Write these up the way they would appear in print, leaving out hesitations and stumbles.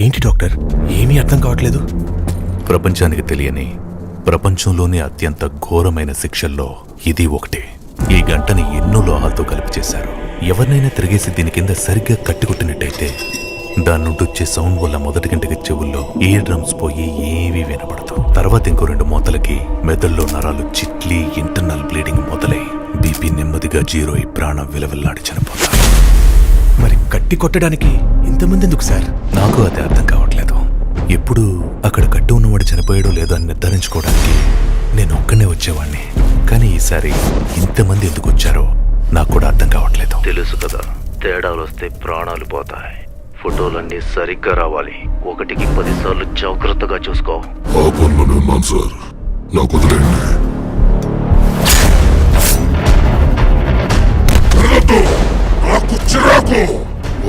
ఏంటి డాక్టర్, ఏమీ అర్థం కావట్లేదు. ప్రపంచానికి తెలియని ప్రపంచంలోనే అత్యంత ఘోరమైన శిక్షల్లో ఇది ఒకటి. ఈ గంటని ఎన్నో లోహాలతో కలిపి చేశారు. ఎవరినైనా తిరిగేసి దీని కింద సరిగ్గా కట్టికొట్టినట్టయితే దాని నుండి వచ్చే సౌండ్ వల్ల మొదటి గంటకి చెవుల్లో ఇయర్ డ్రమ్స్ పోయి ఏవీ వినపడదు. తర్వాత ఇంకో 2 మూతలకి మెదడులో నరాలు చిట్లి ఇంటర్నల్ బ్లీడింగ్ మొదలై బీపీ నెమ్మదిగా 0 అయి ప్రాణం విలవిల్లాడి చనిపోతారు. మరి కట్టి కొట్టడానికి ఇంతమంది ఎందుకు సార్? నాకు అది అర్థం కావట్లేదు. ఎప్పుడు అక్కడ కట్టి ఉన్నవాడు చనిపోయాడో లేదో అని నిర్ధారించుకోవడానికి నేను ఒక్కనే వచ్చేవాడిని. కానీ ఈసారి ఇంతమంది ఎందుకు వచ్చారో నాకు కూడా అర్థం కావట్లేదు. తెలుసు కదా, తేడాలు వస్తే ప్రాణాలు పోతాయి. ఫోటోలన్నీ సరిగ్గా రావాలి. 1కి 10 సార్లు జాగ్రత్తగా చూసుకో. ఆ పనులు ఉన్నాను సార్, నాకు వదిలేయండి. నాకు చిరాకు.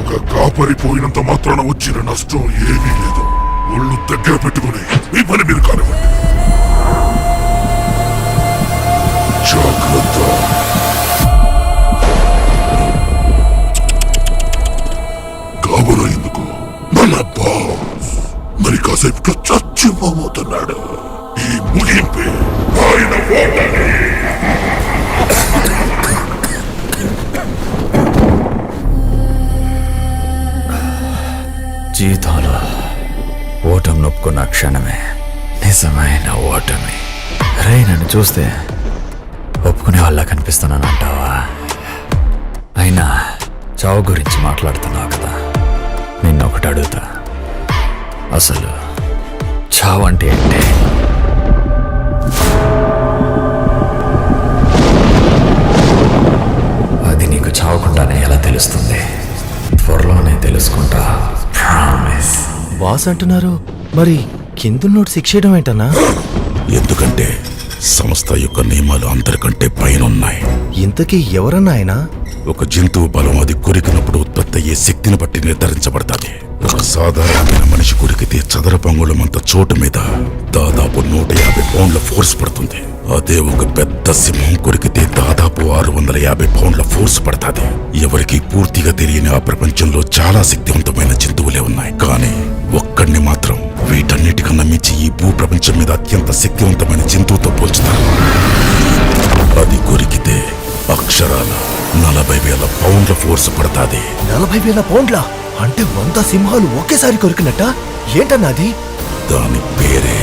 ఒక కాపరిపోయినంత మాత్రాన వచ్చిన నష్టం ఏమీ లేదు. ఒళ్ళు దగ్గర పెట్టుకుని మీ పని మీరు కానివ్వండి. జాగ్రత్త. కాబోలో ఎందుకు? మన బాస్ మరి కాసేపు చచ్చిపోతున్నాడు. ఈ ముగింపే ఆయన ఓటమి. జీవితంలో ఓటమి నొప్పుకున్న క్షణమే నిజమైన ఓటమి. రే, నన్ను చూస్తే ఒప్పుకునే వాళ్ళ కనిపిస్తున్నాను అంటావా? అయినా చావు గురించి మాట్లాడుతున్నావు కదా, నిన్నొకటి అడుగుతా. అసలు చావు అంటే ఏంటి? అది నీకు చావకుండానే ఎలా తెలుస్తుంది? త్వరలోనే తెలుసుకుంటా, ప్రామిస్. బాస్ అంటున్నారు, మరి కిందున్నోడు శిక్ష చేయడం ఏంటన్నా? ఎందుకంటే సంస్థ యొక్క నియమాలు అందరికంటే పైనున్నాయి. ఇంతకీ ఎవరన్నా ఆయన? ఒక జంతువు బలం అది కొరికినప్పుడు ఉత్పత్తి అయ్యే శక్తిని బట్టి నిర్ధారించబడతాది. ఒక సాధారణమైన మనిషి కొరికితే చదరపు అంగుళమంత చోటు మీద దాదాపు 150 పౌండ్ల ఫోర్స్ పడుతుంది. అదే ఒక పెద్ద సింహం కొరికితే దాదాపు 650 పౌండ్ల ఫోర్స్ పడతాది. ఎవరికి పూర్తిగా తెలియని ఆ ప్రపంచంలో చాలా శక్తివంతమైన జంతువులే ఉన్నాయి. కానీ ఒక్కడిని మాత్రం వీటన్నిటికన్నా మించి ఈ భూ ప్రపంచం మీద అత్యంత శక్తివంతమైన జంతువుతో పోల్చుతారు. అది కొరికితే అక్షరాల 40,000 పౌండ్ల ఫోర్స్ పడతాది. 40,000 పౌండ్ల అంటే 100 సింహాలు ఒకేసారి కొరికినట్ట? ఏంటన్నది? దాని పేరే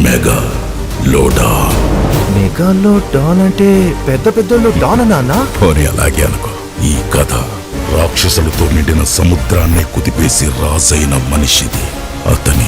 మెగా లోడాన్. మెగాలో డాన్ అంటే పెద్ద పెద్దోళ్ళు డాన్ అన్నా? పోనీ అలాగే అనుకో. ఈ కథ రాక్షసులతో నిండిన సముద్రాన్ని కుదిపేసి రాజైన మనిషిది. అతని